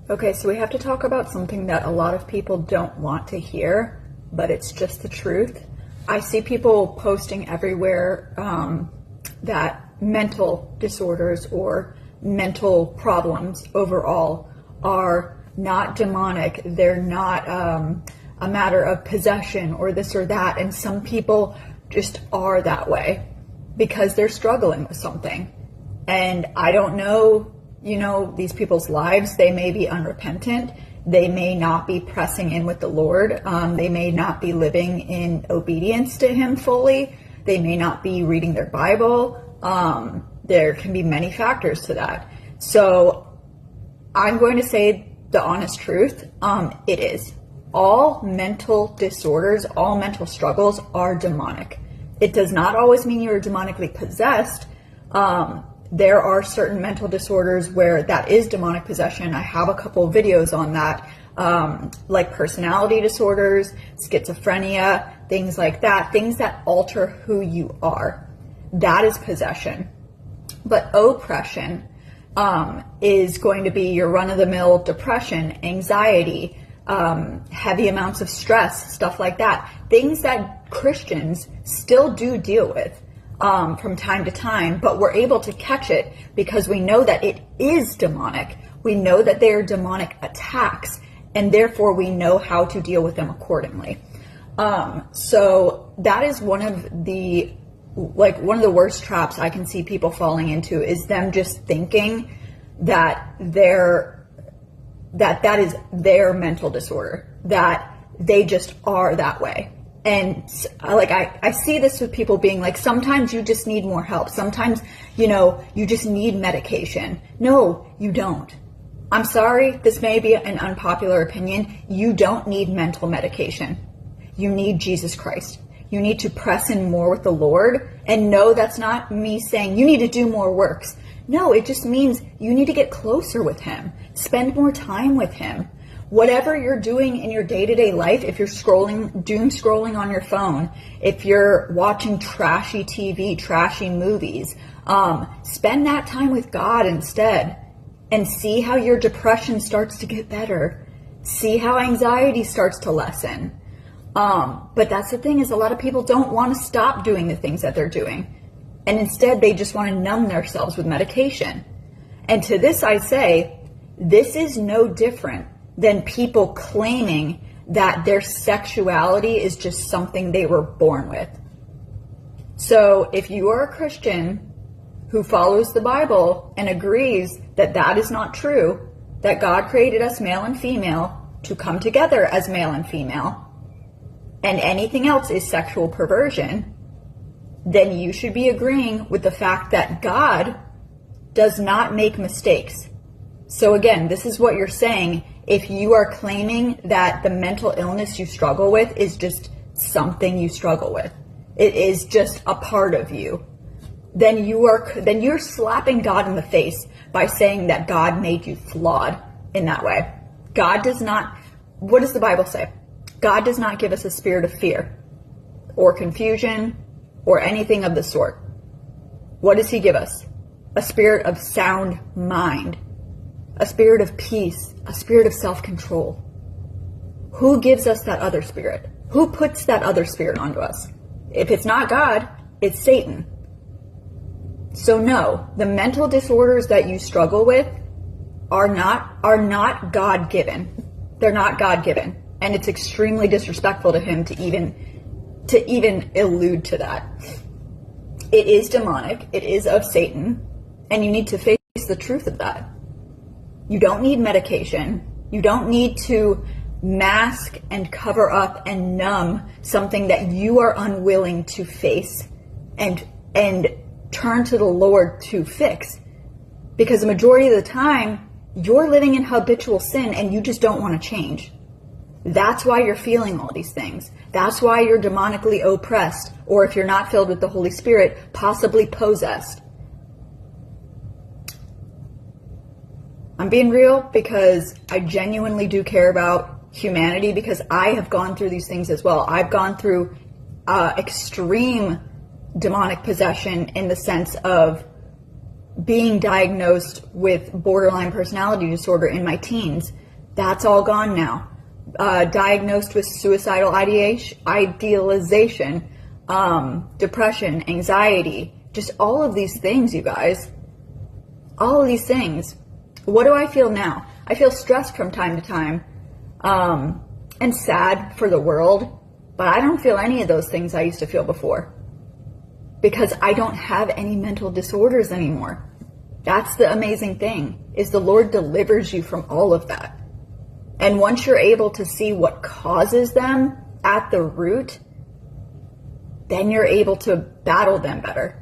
Okay, so we have to talk about something that a lot of people don't want to hear, but it's just the truth. I see people posting everywhere that mental disorders or mental problems overall are not demonic. They're not a matter of possession or this or that. And some people just are that way because they're struggling with something. And I don't know, these people's lives. They may be unrepentant. They may not be pressing in with the Lord. They may not be living in obedience to Him fully. They may not be reading their Bible. There can be many factors to that. So I'm going to say the honest truth. It is. All mental disorders, all mental struggles are demonic. It does not always mean you're demonically possessed. There are certain mental disorders where that is demonic possession. I have a couple of videos on that, like personality disorders, schizophrenia, things like that, things that alter who you are. That is possession. But oppression is going to be your run-of-the-mill depression, anxiety, heavy amounts of stress, stuff like that. Things that Christians still do deal with from time to time, but we're able to catch it because we know that it is demonic. We know that they are demonic attacks, and therefore we know how to deal with them accordingly. So that is one of the worst traps I can see people falling into, is them just thinking that that is their mental disorder, that they just are that way. And I see this with people being like, sometimes you just need more help. Sometimes, you just need medication. No, you don't. I'm sorry, this may be an unpopular opinion. You don't need mental medication. You need Jesus Christ. You need to press in more with the Lord. And no, that's not me saying you need to do more works. No, it just means you need to get closer with Him. Spend more time with Him. Whatever you're doing in your day-to-day life, if you're doom scrolling on your phone, if you're watching trashy TV, trashy movies, spend that time with God instead, and see how your depression starts to get better. See how anxiety starts to lessen. But that's the thing, is a lot of people don't want to stop doing the things that they're doing. And instead, they just want to numb themselves with medication. And to this I say, this is no different than people claiming that their sexuality is just something they were born with. So if you are a Christian who follows the Bible and agrees that that is not true, that God created us male and female to come together as male and female, and anything else is sexual perversion, then you should be agreeing with the fact that God does not make mistakes. So again, this is what you're saying. If you are claiming that the mental illness you struggle with is just something you struggle with, it is just a part of you, then you're slapping God in the face by saying that God made you flawed in that way. God does not, what does the Bible say? God does not give us a spirit of fear or confusion or anything of the sort. What does He give us? A spirit of sound mind, a spirit of peace, a spirit of self-control. Who gives us that other spirit? Who puts that other spirit onto us? If it's not God, it's Satan. So no, the mental disorders that you struggle with are not God-given. They're not God-given. And it's extremely disrespectful to Him to even allude to that. It is demonic. It is of Satan. And you need to face the truth of that. You don't need medication. You don't need to mask and cover up and numb something that you are unwilling to face and turn to the Lord to fix. Because the majority of the time, you're living in habitual sin and you just don't want to change. That's why you're feeling all these things. That's why you're demonically oppressed, or if you're not filled with the Holy Spirit, possibly possessed. I'm being real because I genuinely do care about humanity, because I have gone through these things as well. I've gone through extreme demonic possession in the sense of being diagnosed with borderline personality disorder in my teens. That's all gone now. Diagnosed with suicidal idealization, depression, anxiety, just all of these things, you guys. All of these things. What do I feel now? I feel stressed from time to time, and sad for the world, but I don't feel any of those things I used to feel before, because I don't have any mental disorders anymore. That's the amazing thing, is the Lord delivers you from all of that. And once you're able to see what causes them at the root, then you're able to battle them better.